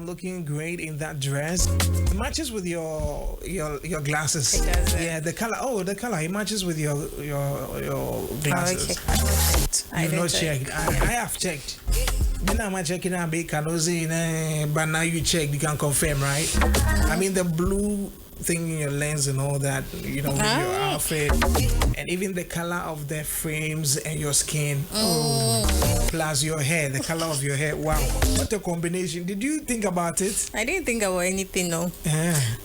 looking great in that dress. It matches with your glasses. It does. Yeah, the color. Oh, the color. It matches with your glasses. Okay. You've not checked. I have checked. Then I'm checking out but now you check, you can confirm, right? I mean the blue thing in your lens and all that, with your outfit, and even the color of the frames and your skin, plus your hair, the color of your hair. Wow, what a combination! Did you think about it? I didn't think about anything, no.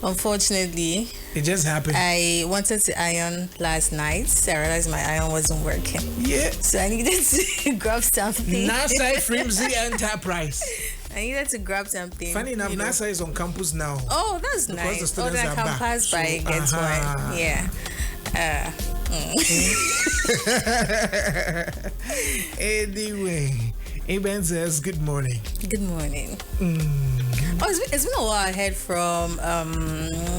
Unfortunately, it just happened. I wanted to iron last night. So I realized my iron wasn't working. Yeah. So I needed to grab something. NASA Flimsy Enterprise. I needed to grab something. Funny enough, NASA is on campus now. Oh, that's nice. The students that are can back. pass by gets one. Yeah. Anyway, Eben says good morning. Good morning. Oh, it's been a while I heard from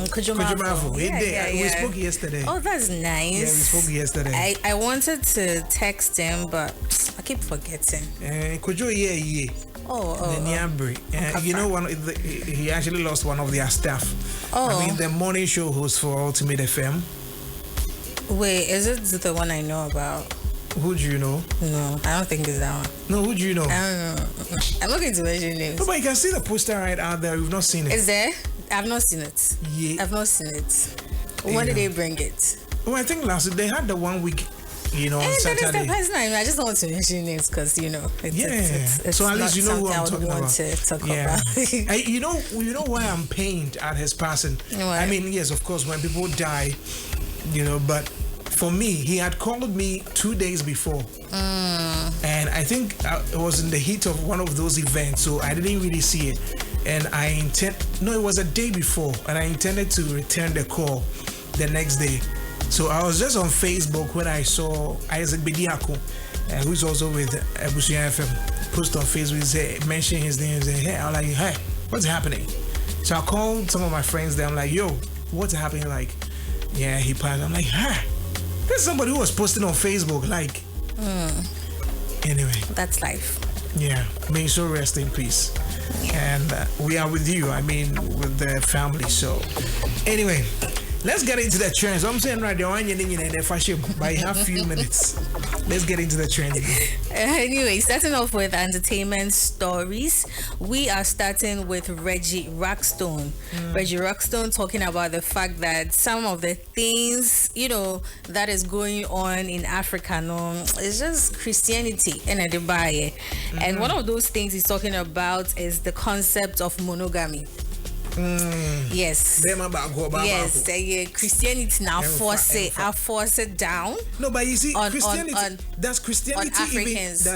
Kujumafo. Yeah. We spoke yesterday. Oh, that's nice. Yeah, we spoke yesterday. I wanted to text him, but I keep forgetting. Kujo, yeah. The Nyambri. He actually lost one of their staff. I mean, the morning show host for Ultimate FM. Wait, is it the one I know about? Who do you know? No, I don't think it's that one. No, who do you know? I don't know. I'm looking to mention names. No, but you can see the poster right out there. We've not seen it. Is there? I've not seen it. Yeah. I've not seen it. When did they bring it? Well, I think last week they had the 1 week. On Saturday. That is the person I just don't want to mention names because it's so at least you know who I'm talking about. To talk yeah. about. you know why I'm pained at his passing. What? I mean, yes, of course, when people die, but for me, he had called me 2 days before, and I think it was in the heat of one of those events, so I didn't really see it. And it was a day before, and I intended to return the call the next day. So I was just on Facebook when I saw Isaac Bediako, who's also with Ebusia FM, post on Facebook, mention his name, and say, hey, I'm like, hey, what's happening? So I called some of my friends there. I'm like, yo, what's happening? Like, yeah, he passed. I'm like, huh? There's somebody who was posting on Facebook, like. Anyway. That's life. Yeah, may so rest in peace. And we are with you, with the family. So, anyway. Let's get into the trends. I'm saying right there, but you have a few minutes. Let's get into the trend. Anyway, starting off with entertainment stories, we are starting with Reggie Rockstone. Reggie Rockstone talking about the fact that some of the things, that is going on in Africa, it's just Christianity and Dubai. And one of those things he's talking about is the concept of monogamy. Yes. Yes. Christianity now force it down. No, but you see, Christianity does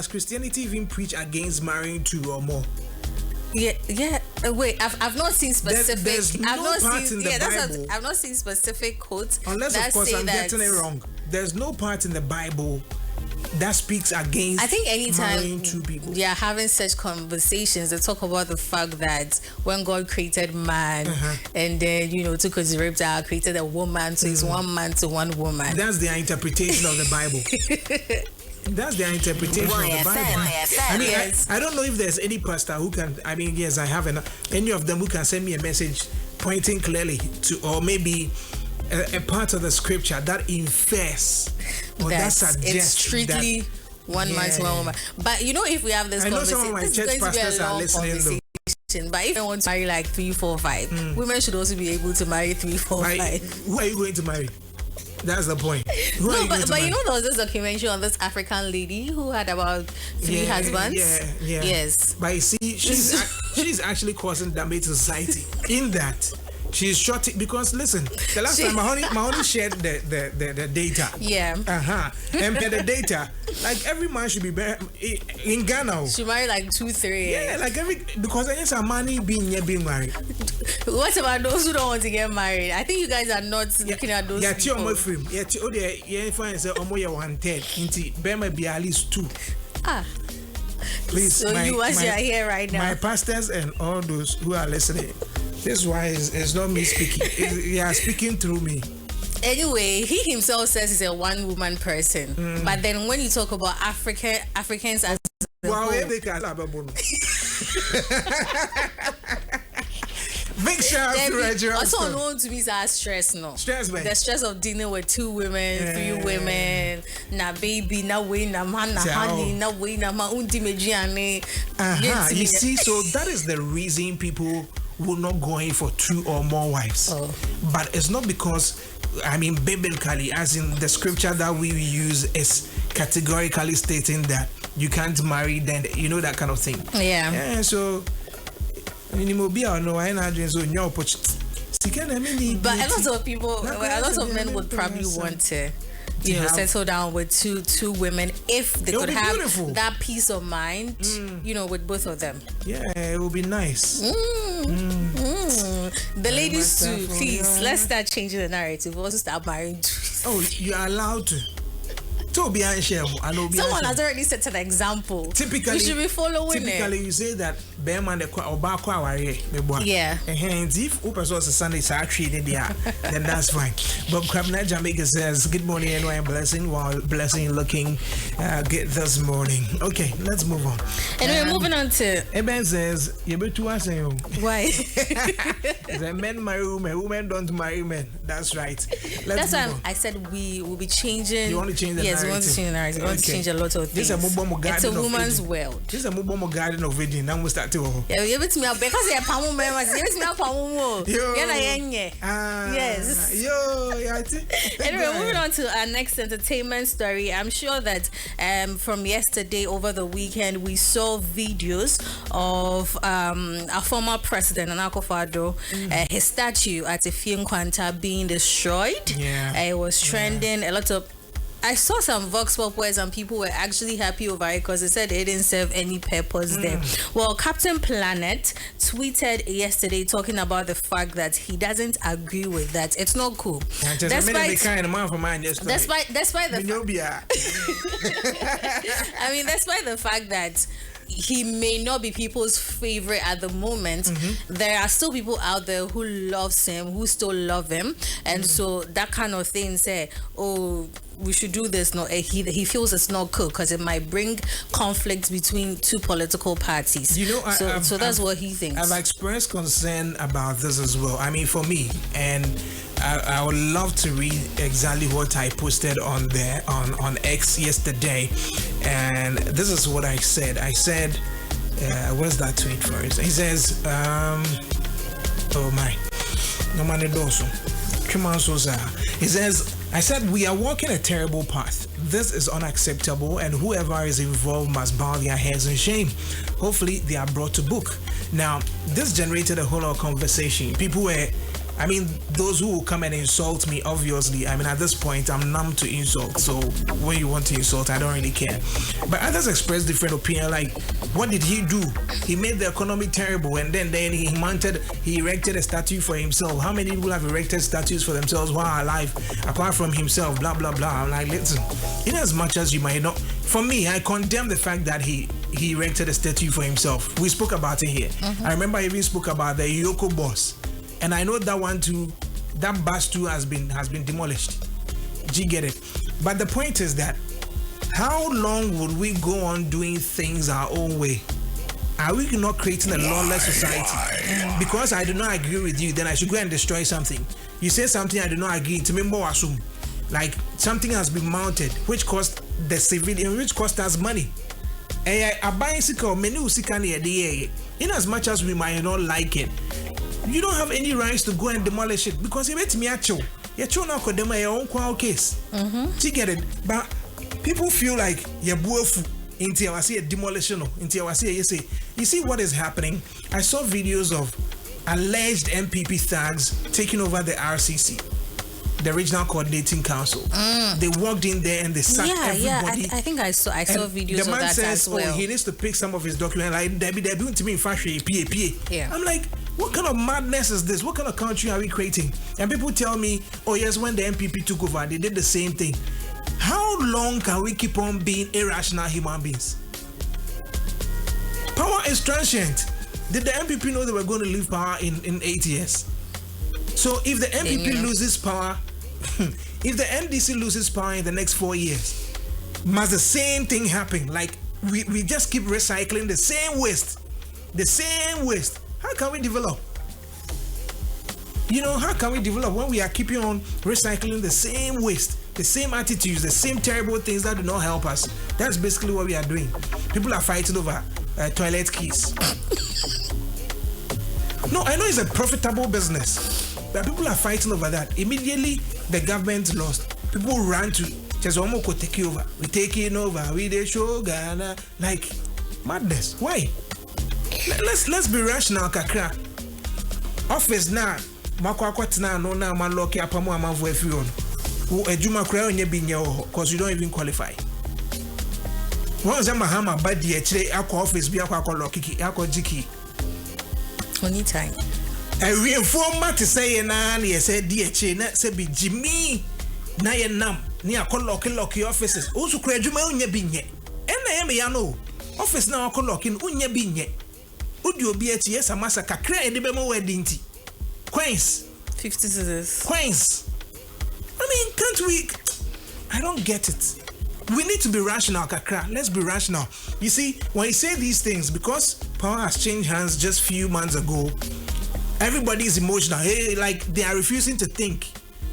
Christianity even preach against marrying 2 or more? Yeah. Wait, I've not seen specific. There's no part in the Bible. I've not seen specific quotes. Unless, of course, I'm getting it wrong. There's no part in the Bible that speaks against. I think anytime 2 people. Yeah, having such conversations, they talk about the fact that when God created man and then took his ribs out, created a woman, so it's 1 man to 1 woman. That's their interpretation of the Bible. That's their interpretation of the Bible. I don't know if there's any pastor who can. Yes, I have any of them who can send me a message pointing clearly to, or maybe a part of the scripture that infers or that suggests it's strictly 1 man to 1 woman. But if we have this conversation, some of my church pastors are listening though. But if you want to marry like 3, 4, 5, women should also be able to marry 3, 4, 5. Who are you going to marry? That's the point. But there was this documentary on this African lady who had about 3 husbands. Yeah. Yes. But you see, she's actually causing damage to society in that. She's short because listen, the last time my honey shared the data. Yeah. And the data, like every man should be in Ghana. She married like 2, 3. Yeah, like because there's a money being married. What about those who don't want to get married? I think you guys are not looking at those people. Fine. Say 110. There might be at least 2. Please. So you are here right now. My pastors and all those who are listening. This is why it's not me speaking. They are speaking through me. Anyway, he himself says he's a 1-woman person. But then when you talk about Africans as Big shout out to Reggie Rockstone. Also known to me as stress, no. Stress, man. The stress of dealing with 2 women, 3 women, na baby, na way, na man, na honey, na way, na ma undi mejiane. You see, so that is the reason people will not go in for 2 or more wives. But it's not because, biblically, as in the scripture that we use is categorically stating that you can't marry, then that kind of thing. Yeah. So but a lot of people, a lot of men would probably want to settle down with two women if they could have that peace of mind, with both of them. Yeah, it would be nice. The ladies too, please, let's start changing the narrative. We'll also start marrying too. Oh, you are allowed to. Someone has already set an example. Typically, we should be following typically, you say that Bearman yeah. And if Upasos Sunday is actually there, then that's fine. But Krabna Jamaica says, good morning, NY blessing, while blessing looking good this morning. Okay, let's move on. And we're moving on to Eben says, why? The men marry women don't marry men. That's right. That's why I said we will be changing. You want to change the narrative? Yes, we want to change the narrative. We want to change a lot of things. It's a woman's world. This is a mobile garden of Virgin. Now we start to. Yeah, you me because you're Pamu members. You me Pamu. Yes. Anyway, moving on to our next entertainment story. I'm sure that from yesterday over the weekend we saw videos of our former president Nana Akufo-Addo, his statue at Efie Nkwanta being destroyed. Yeah. It was trending. A lot of I saw some Vox Poppers and people were actually happy over it because they said it didn't serve any purpose there. Well, Captain Planet tweeted yesterday talking about the fact that he doesn't agree with that. It's not cool. Despite the fact that he may not be people's favorite at the moment, there are still people out there who loves him, who still love him, and so that kind of thing say, we should do this. No, he feels it's not cool because it might bring conflict between 2 political parties. So that's what he thinks. I've expressed concern about this as well. I mean, for me, and I would love to read exactly what I posted on there on X yesterday, and this is what I said. I said, what's that tweet first? He says, oh my, no money doso. He says, I said, we are walking a terrible path. This is unacceptable, and whoever is involved must bow their heads in shame. Hopefully, they are brought to book. Now, this generated a whole lot of conversation. People were, those who will come and insult me, obviously, at this point, I'm numb to insult. So, when you want to insult, I don't really care. But others expressed different opinion, like, what did he do? He made the economy terrible, and then he erected a statue for himself. How many people have erected statues for themselves while alive, apart from himself, blah, blah, blah. I'm like, listen, in as much as you might not, for me, I condemn the fact that he erected a statue for himself. We spoke about it here. I remember I even spoke about the Yoko boss. And I know that one too, that bus too has been demolished. Do you get it? But the point is that how long would we go on doing things our own way? Are we not creating a lawless society? Because I do not agree with you, then I should go and destroy something. You say something I do not agree, to me more assume. Like something has been mounted, which cost the civilian, which cost us money. In as much as we might not like it, you don't have any rights to go and demolish it because you bet me at you. You're not going to your own case. Do you get it? But people feel like you're both into a demolition. You see what is happening? I saw videos of alleged MPP thugs taking over the RCC, the Regional Coordinating Council. They walked in there and they sacked everybody. Yeah, I think I saw videos of that as well. The man says, he needs to pick some of his documents. Like, they're doing to me in fashion, PA. Yeah. I'm like, what kind of madness is this? What kind of country are we creating? And people tell me, oh yes, when the MPP took over, they did the same thing. How long can we keep on being irrational human beings? Power is transient. Did the MPP know they were going to leave power in 8 years? So if the MPP loses power, if the NDC loses power in the next 4 years, must the same thing happen? Like we just keep recycling the same waste. How can we develop? You know, how can we develop when we are keeping on recycling the same waste, the same attitudes, the same terrible things that do not help us? That's basically what we are doing. People are fighting over toilet keys. No, I know it's a profitable business, but people are fighting over that. Immediately, the government lost. People ran to Chesomoko take over. We taking over. We they show Ghana like madness. Why? Let's be rational, kakra. Office now. Makwakwatna no na man lock up mo amavo efion. Wo ejuma kra onye binye cause you don't even qualify. One John Mahama bad die chire akwa office bi akwa lock kiki akwa jiki. Only time. I reinform to say na ye say die chire na say bi Jimmy na ye nam ni akwa lock offices. Osu kra ejuma onye binye. Ena ye me ya no. Office na akwa lock in onye binye. Udi obi eti yes amasa kakra e de be mo wedding ti. Coins. 50 scissors. Coins. I mean, can't we? I don't get it. We need to be rational, kakra. Let's be rational. You see, when you say these things, because power has changed hands just few months ago, everybody is emotional. Hey, like they are refusing to think.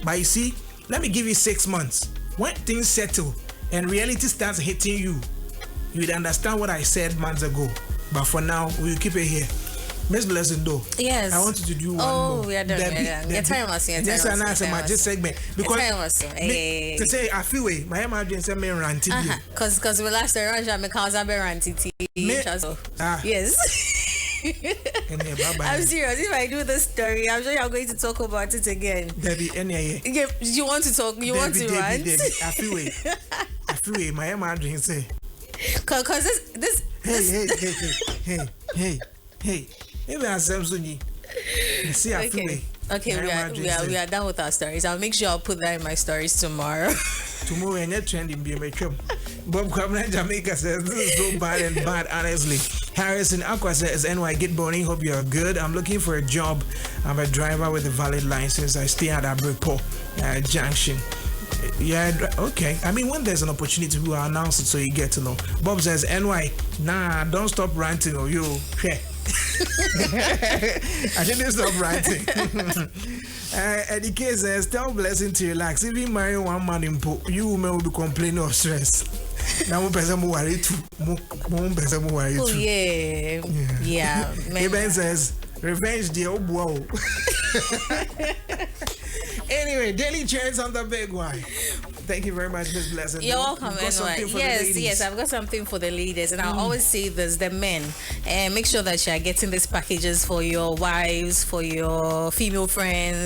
But you see, let me give you 6 months. When things settle and reality starts hitting you, you'd understand what I said months ago. But for now, we'll keep it here. Miss Blessing Doe. Yes. I want you to do one more. Oh, we are done. Your time was here. Yes, and that's my just segment. Because to say I feel way, my imagine say me ranting. Cause we last around me cause I be ranting. Yes. I'm serious. If I do this story, I'm sure you're going to talk about it again. Debbie, you want to talk? You want to rant? I feel way. My imagine say. Cause this. Hey. Maybe I see. Okay, we are done with our stories. I'll make sure I'll put that in my stories tomorrow. Tomorrow, and you're trending be my chum. Bob Cameron Jamaica says this is so bad, honestly. Harrison Aqua says NY get burning. Hope you're good. I'm looking for a job. I'm a driver with a valid license. I stay at Abripo Junction. Yeah, okay. I mean, when there's an opportunity, we will announce it so you get to know. Bob says NY, nah, don't stop ranting or you. I didn't stop ranting. Eddie K says, tell Blessing to relax. If you marry one man in po, you women will be complaining of stress. Now, one person will worry too. Oh, yeah. Eben says, revenge the old wow. Anyway, daily trends on the big one. Thank you very much, Miss Blessing. You're welcome. Yes, I've got something for the ladies, and I always say this: the men, and make sure that you are getting these packages for your wives, for your female friends.